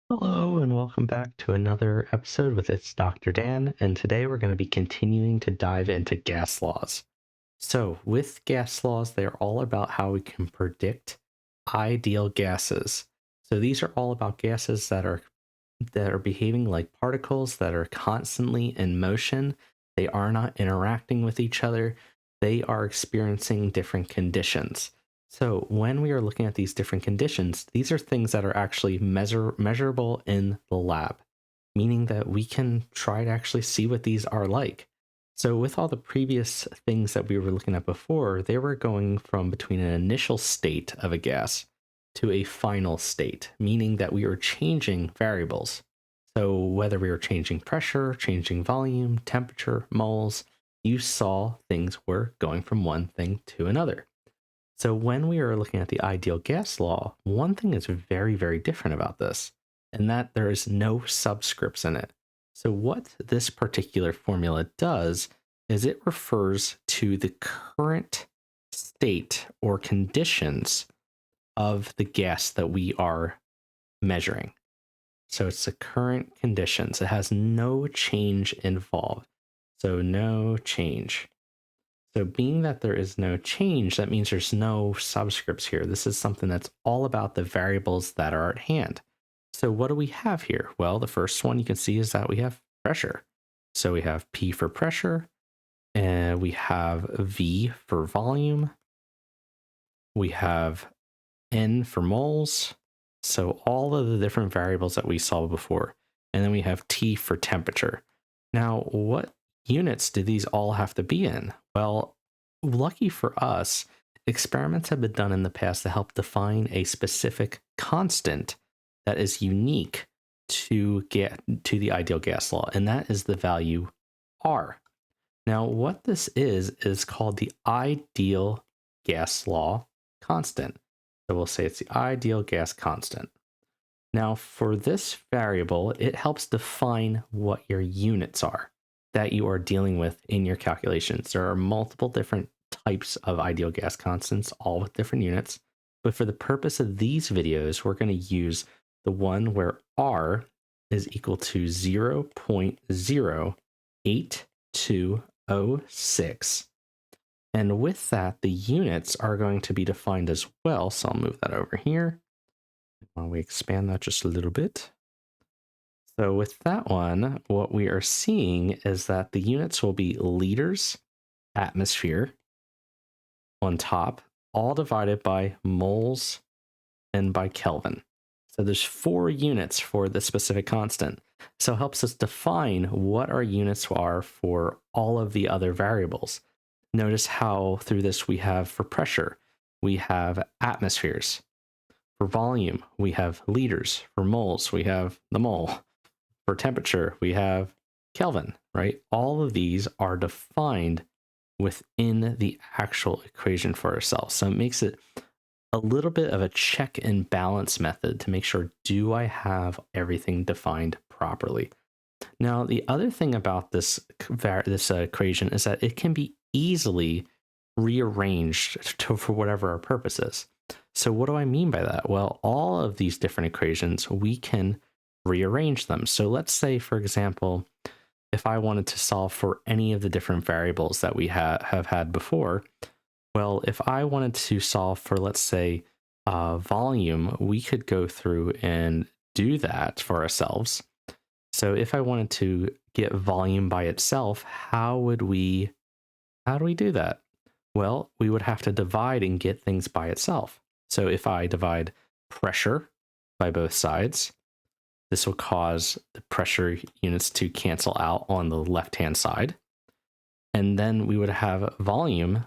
Hello, and welcome back to another episode with It's Dr. Dan. And today we're going to be continuing to dive into gas laws. So, with gas laws, they are all about how we can predict ideal gases. So, these are all about gases that are behaving like particles that are constantly in motion. They are not interacting with each other. They are experiencing different conditions. So when we are looking at these different conditions, these are things that are actually measurable in the lab, meaning that we can try to actually see what these are like. So with all the previous things that we were looking at before, they were going from between an initial state of a gas to a final state, meaning that we were changing variables. So whether we were changing pressure, changing volume, temperature, moles, you saw things were going from one thing to another. So when we are looking at the ideal gas law, one thing is very, very different about this, and that there is no subscripts in it. So what this particular formula does is it refers to the current state or conditions of the gas that we are measuring. So it's the current conditions. It has no change involved. So no change. So being that there is no change, that means there's no subscripts here. This is something that's all about the variables that are at hand. So what do we have here? Well, the first one you can see is that we have pressure. So we have P for pressure, and we have V for volume. We have N for moles. So all of the different variables that we saw before. And then we have T for temperature. Now, what units do these all have to be in? Well, lucky for us, experiments have been done in the past to help define a specific constant that is unique to get to the ideal gas law, and that is the value R. Now, what this is called the ideal gas law constant. So we'll say it's the ideal gas constant. Now, for this variable, it helps define what your units are that you are dealing with in your calculations. There are multiple different types of ideal gas constants, all with different units. But for the purpose of these videos, we're going to use the one where R is equal to 0.08206. And with that, the units are going to be defined as well. So I'll move that over here. While we expand that just a little bit. So with that one, what we are seeing is that the units will be liters, atmosphere on top, all divided by moles and by Kelvin. So there's 4 units for this specific constant. So it helps us define what our units are for all of the other variables. Notice how through this we have for pressure, we have atmospheres. For volume, we have liters. For moles, we have the mole. For temperature, we have Kelvin, right? All of these are defined within the actual equation for ourselves. So it makes it a little bit of a check and balance method to make sure, do I have everything defined properly? Now, the other thing about this equation is that it can be easily rearranged for whatever our purpose is. So what do I mean by that? Well, all of these different equations, we can rearrange them. So let's say, for example, if I wanted to solve for any of the different variables that we have had before, well, if I wanted to solve for, let's say, volume, we could go through and do that for ourselves. So if I wanted to get volume by itself, how do we do that? Well, we would have to divide and get things by itself. So if I divide pressure by both sides, this will cause the pressure units to cancel out on the left-hand side. And then we would have volume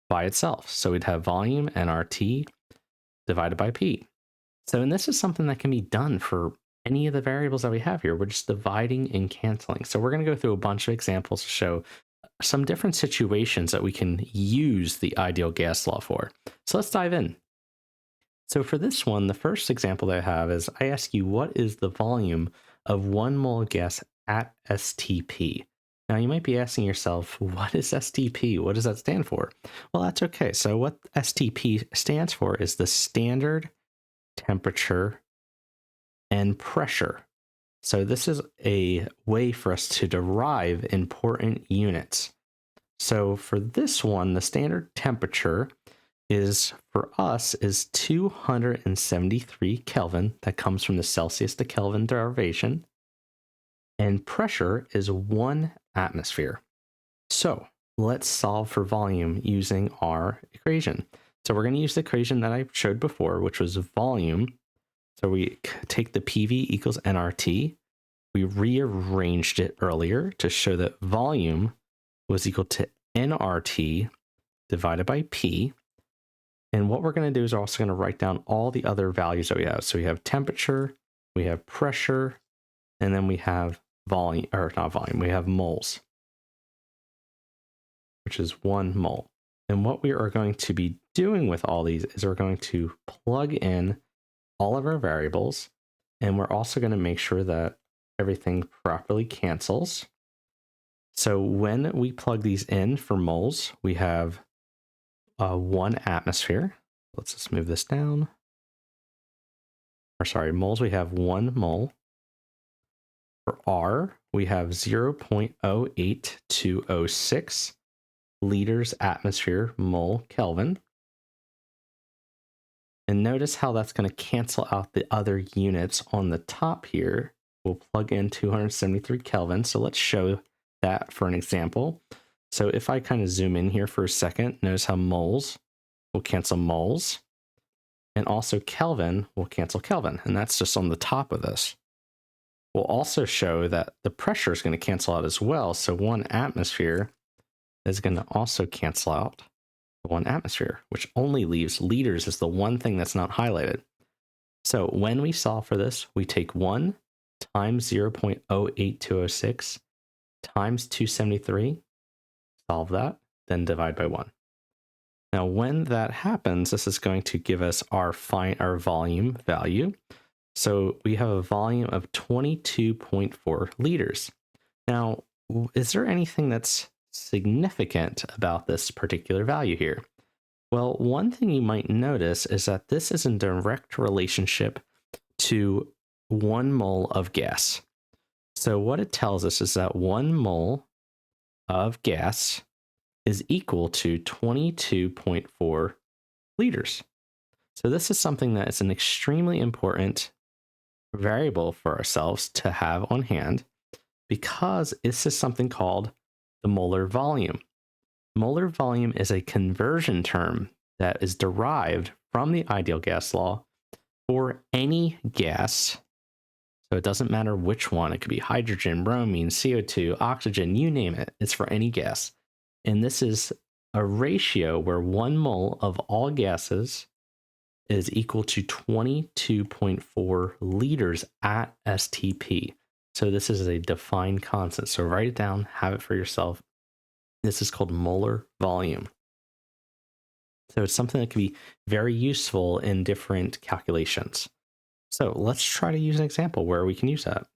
by itself. So we'd have volume nRT divided by P. So, and this is something that can be done for any of the variables that we have here. We're just dividing and canceling. So we're going to go through a bunch of examples to show some different situations that we can use the ideal gas law for. So let's dive in. So for this one, the first example that I have is I ask you, what is the volume of 1 mole of gas at STP? Now you might be asking yourself, what is STP? What does that stand for? Well, that's okay. So what STP stands for is the standard temperature and pressure. So this is a way for us to derive important units. So for this one, the standard temperature is for us is 273 Kelvin. That comes from the Celsius to Kelvin derivation. And pressure is 1 atmosphere. So let's solve for volume using our equation. So we're going to use the equation that I showed before, which was volume. So we take the PV equals nRT. We rearranged it earlier to show that volume was equal to nRT divided by P. And what we're going to do is we're also going to write down all the other values that we have. So we have temperature, we have pressure, and then we have volume, or not volume, we have moles, which is 1 mole. And what we are going to be doing with all these is we're going to plug in all of our variables, and we're also going to make sure that everything properly cancels. So when we plug these in for moles, we have 1 atmosphere. Let's just move this down. Or sorry, moles, we have 1 mole. For R, we have 0.08206 liters atmosphere mole Kelvin. And notice how that's going to cancel out the other units on the top here. We'll plug in 273 Kelvin. So let's show that for an example. So if I kind of zoom in here for a second, notice how moles will cancel moles. And also Kelvin will cancel Kelvin. And that's just on the top of this. We'll also show that the pressure is going to cancel out as well. So 1 atmosphere is going to also cancel out 1 atmosphere, which only leaves liters as the one thing that's not highlighted. So when we solve for this, we take 1 times 0.08206 times 273, solve that, then divide by 1. Now, when that happens, this is going to give us our volume value. So we have a volume of 22.4 liters. Now, is there anything that's significant about this particular value here? Well, one thing you might notice is that this is in direct relationship to 1 mole of gas. So what it tells us is that 1 mole of gas is equal to 22.4 liters. So this is something that is an extremely important variable for ourselves to have on hand, because this is something called the molar volume. Molar volume is a conversion term that is derived from the ideal gas law for any gas. So it doesn't matter which one. It could be hydrogen, bromine, CO2, oxygen, you name it. It's for any gas. And this is a ratio where 1 mole of all gases is equal to 22.4 liters at STP. So this is a defined constant. So write it down, have it for yourself. This is called molar volume. So it's something that can be very useful in different calculations. So let's try to use an example where we can use that.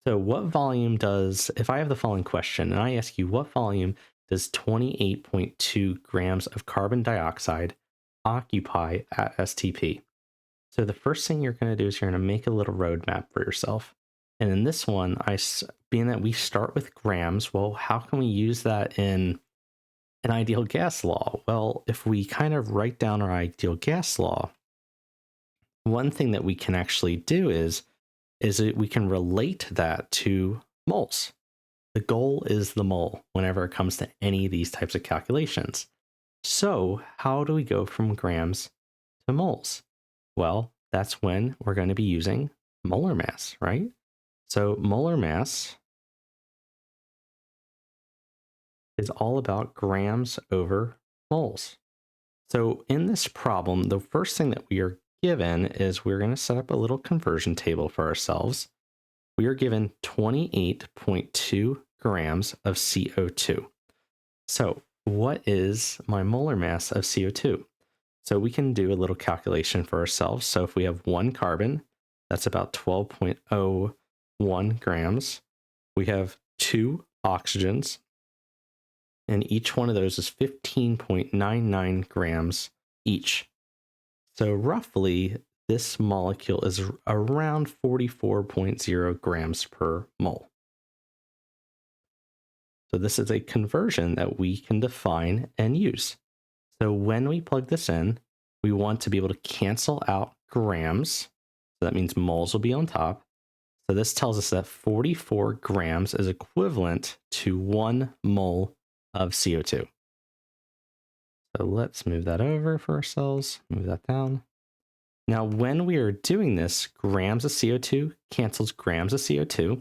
So what volume does, if I have the following question and I ask you what volume does 28.2 grams of carbon dioxide occupy at STP? So the first thing you're going to do is you're going to make a little roadmap for yourself. And in this one, being that we start with grams, well, how can we use that in an ideal gas law? Well, if we kind of write down our ideal gas law, one thing that we can actually do is that we can relate that to moles. The goal is the mole whenever it comes to any of these types of calculations. So how do we go from grams to moles? Well, that's when we're going to be using molar mass, right? So molar mass is all about grams over moles. So in this problem, the first thing that we are given is we're going to set up a little conversion table for ourselves. We are given 28.2 grams of CO2. So what is my molar mass of CO2? So we can do a little calculation for ourselves. So if we have 1 carbon, that's about 12.01 grams. We have 2 oxygens, and each one of those is 15.99 grams each. So roughly, this molecule is around 44.0 grams per mole. So this is a conversion that we can define and use. So when we plug this in, we want to be able to cancel out grams. So that means moles will be on top. So this tells us that 44 grams is equivalent to 1 mole of CO2. So let's move that over for ourselves, move that down. Now, when we are doing this, grams of CO2 cancels grams of CO2.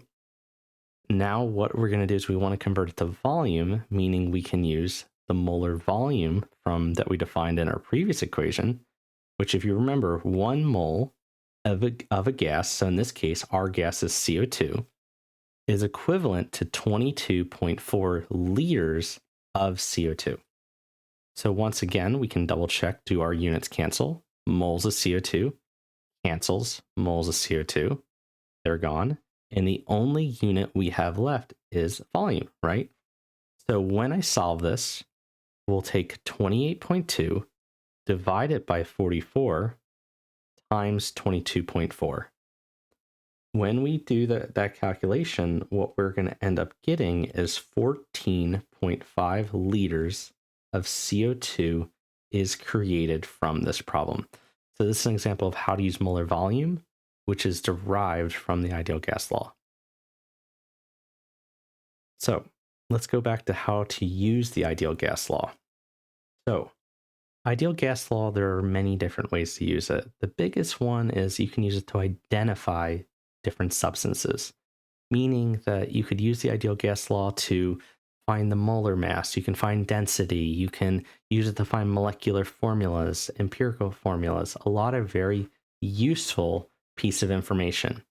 Now what we're going to do is we want to convert it to volume, meaning we can use the molar volume from that we defined in our previous equation, which if you remember, 1 mole of a gas, so in this case, our gas is CO2, is equivalent to 22.4 liters of CO2. So once again, we can double check, do our units cancel? Moles of CO2 cancels moles of CO2. They're gone. And the only unit we have left is volume, right? So when I solve this, we'll take 28.2, divide it by 44, times 22.4. When we do that calculation, what we're going to end up getting is 14.5 liters of CO2 is created from this problem. So this is an example of how to use molar volume, which is derived from the ideal gas law. So let's go back to how to use the ideal gas law. So ideal gas law, there are many different ways to use it. The biggest one is you can use it to identify different substances, meaning that you could use the ideal gas law to find the molar mass, you can find density, you can use it to find molecular formulas, empirical formulas, a lot of very useful piece of information.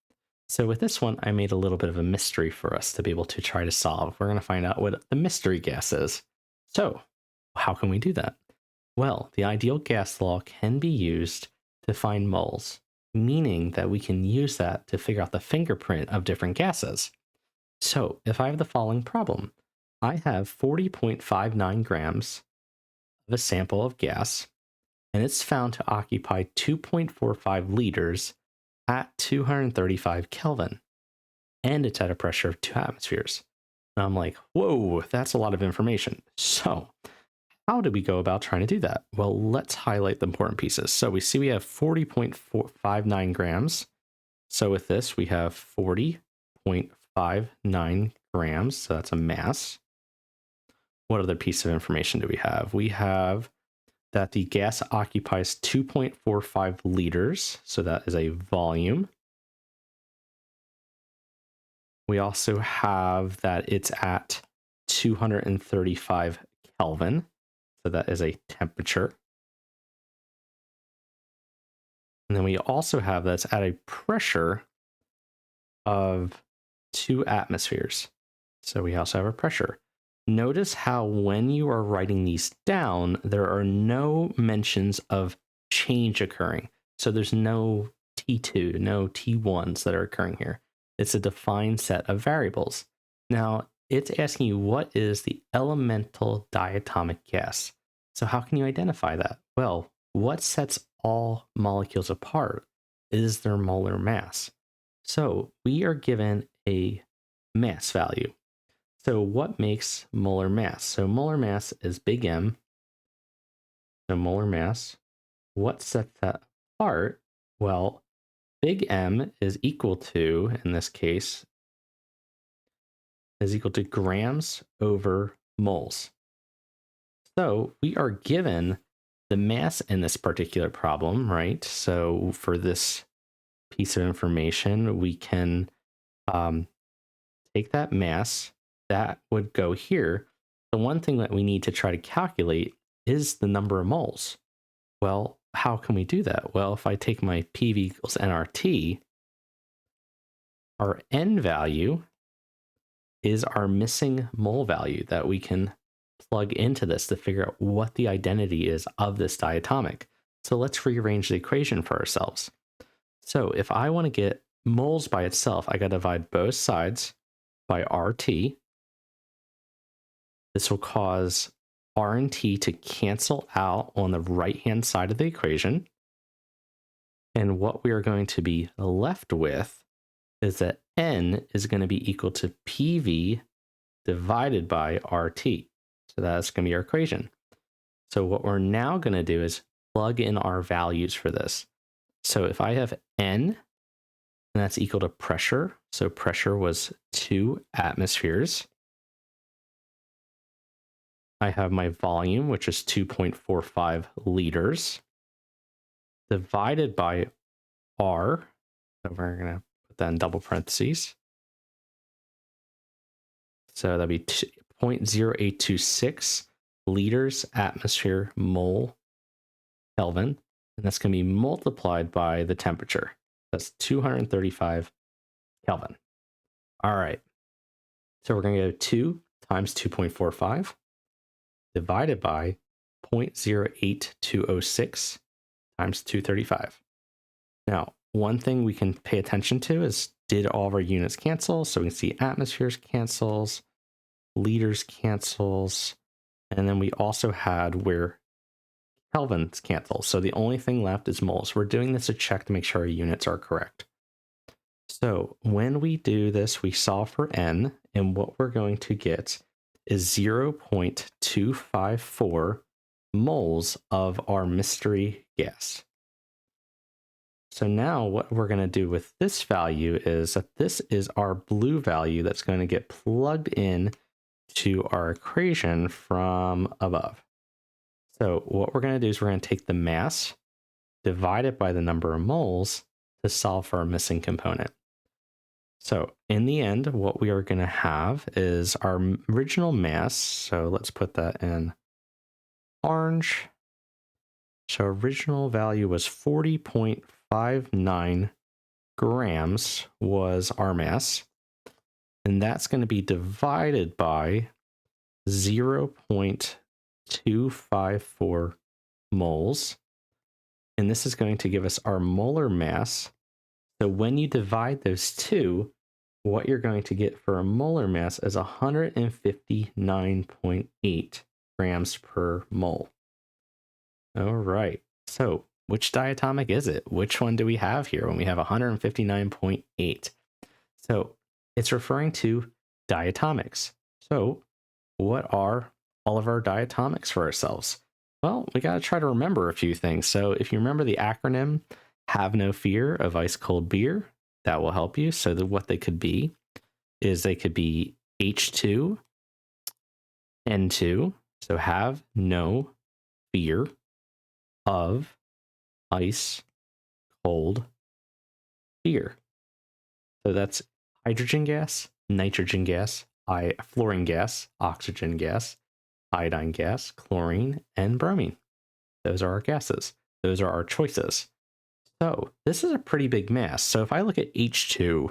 So with this one, I made a little bit of a mystery for us to be able to try to solve. We're going to find out what the mystery gas is. So how can we do that? Well, the ideal gas law can be used to find moles, meaning that we can use that to figure out the fingerprint of different gases. So if I have the following problem, I have 40.59 grams of a sample of gas, and it's found to occupy 2.45 liters at 235 Kelvin, and it's at a pressure of 2 atmospheres. And I'm like, whoa, that's a lot of information. So how do we go about trying to do that? Well, let's highlight the important pieces. So we see we have 40.59 grams. So with this, we have 40.59 grams. So that's a mass. What other piece of information do we have? We have that the gas occupies 2.45 liters. So that is a volume. We also have that it's at 235 Kelvin. So that is a temperature. And then we also have that's at a pressure of 2 atmospheres. So we also have a pressure. Notice how when you are writing these down, there are no mentions of change occurring. So there's no T2, no T1s that are occurring here. It's a defined set of variables. Now, it's asking you what is the elemental diatomic gas. So how can you identify that? Well, what sets all molecules apart is their molar mass. So we are given a mass value. So what makes molar mass? So molar mass is big M. So molar mass, what sets that apart? Well, big M is equal to, in this case, is equal to grams over moles. So we are given the mass in this particular problem, right? So for this piece of information, we can take that mass, that would go here. The one thing that we need to try to calculate is the number of moles. Well, how can we do that? Well, if I take my PV equals nRT, our N value is our missing mole value that we can plug into this to figure out what the identity is of this diatomic. So let's rearrange the equation for ourselves. So if I want to get moles by itself, I got to divide both sides by RT. This will cause R and T to cancel out on the right-hand side of the equation. And what we are going to be left with is that N is going to be equal to PV divided by RT. So that's going to be our equation. So what we're now going to do is plug in our values for this. So if I have N, and that's equal to pressure, so pressure was 2 atmospheres. I have my volume, which is 2.45 liters, divided by R. So we're going to put that in double parentheses. So that'd be 0.0826 liters atmosphere mole Kelvin. And that's going to be multiplied by the temperature. That's 235 Kelvin. All right. So we're going to go 2 times 2.45 divided by 0.08206 times 235. Now, one thing we can pay attention to is, did all of our units cancel? So we can see atmospheres cancels, liters cancels, and then we also had where Kelvins cancel. So the only thing left is moles. We're doing this to check to make sure our units are correct. So when we do this, we solve for N, and what we're going to get is 0.254 moles of our mystery gas. So now what we're going to do with this value is that this is our blue value that's going to get plugged in to our equation from above. So what we're going to do is we're going to take the mass, divide it by the number of moles to solve for our missing component. So in the end, what we are going to have is our original mass. So let's put that in orange. So original value was 40.59 grams was our mass. And that's going to be divided by 0.254 moles. And this is going to give us our molar mass. So when you divide those two, what you're going to get for a molar mass is 159.8 grams per mole. All right. So which diatomic is it? Which one do we have here when we have 159.8? So it's referring to diatomics. So what are all of our diatomics for ourselves? Well, we got to try to remember a few things. So if you remember the acronym, have no fear of ice cold beer, that will help you. So what they could be is they could be H2, N2. So have no fear of ice cold beer. So that's hydrogen gas, nitrogen gas, fluorine gas, oxygen gas, iodine gas, chlorine, and bromine. Those are our gases. Those are our choices. So this is a pretty big mass. So if I look at H2,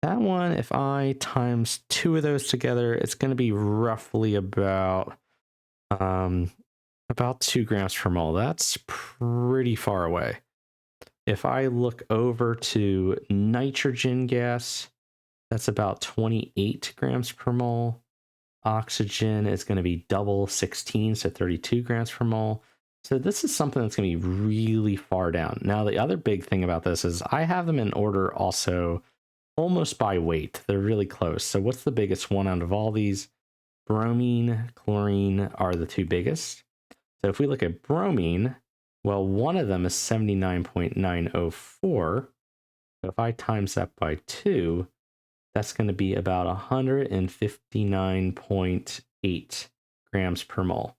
that one, if I times 2 of those together, it's going to be roughly about 2 grams per mole. That's pretty far away. If I look over to nitrogen gas, that's about 28 grams per mole. Oxygen is going to be double 16, so 32 grams per mole. So this is something that's going to be really far down. Now, the other big thing about this is I have them in order also almost by weight. They're really close. So what's the biggest one out of all these? Bromine, chlorine are the two biggest. So if we look at bromine, well, one of them is 79.904. So if I times that by 2, that's going to be about 159.8 grams per mole.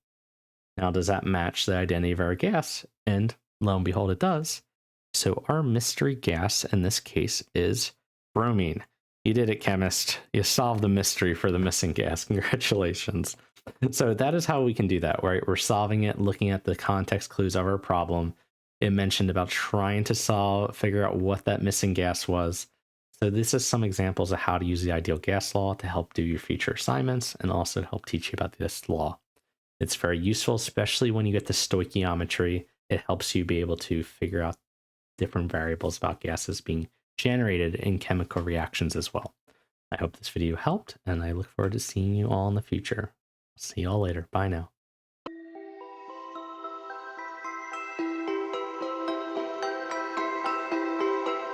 Now, does that match the identity of our gas? And lo and behold, it does. So our mystery gas in this case is bromine. You did it, chemist. You solved the mystery for the missing gas. Congratulations. So that is how we can do that, right? We're solving it, looking at the context clues of our problem. It mentioned about trying to figure out what that missing gas was. So this is some examples of how to use the ideal gas law to help do your future assignments and also to help teach you about this law. It's very useful, especially when you get to stoichiometry. It helps you be able to figure out different variables about gases being generated in chemical reactions as well. I hope this video helped, and I look forward to seeing you all in the future. See you all later. Bye now.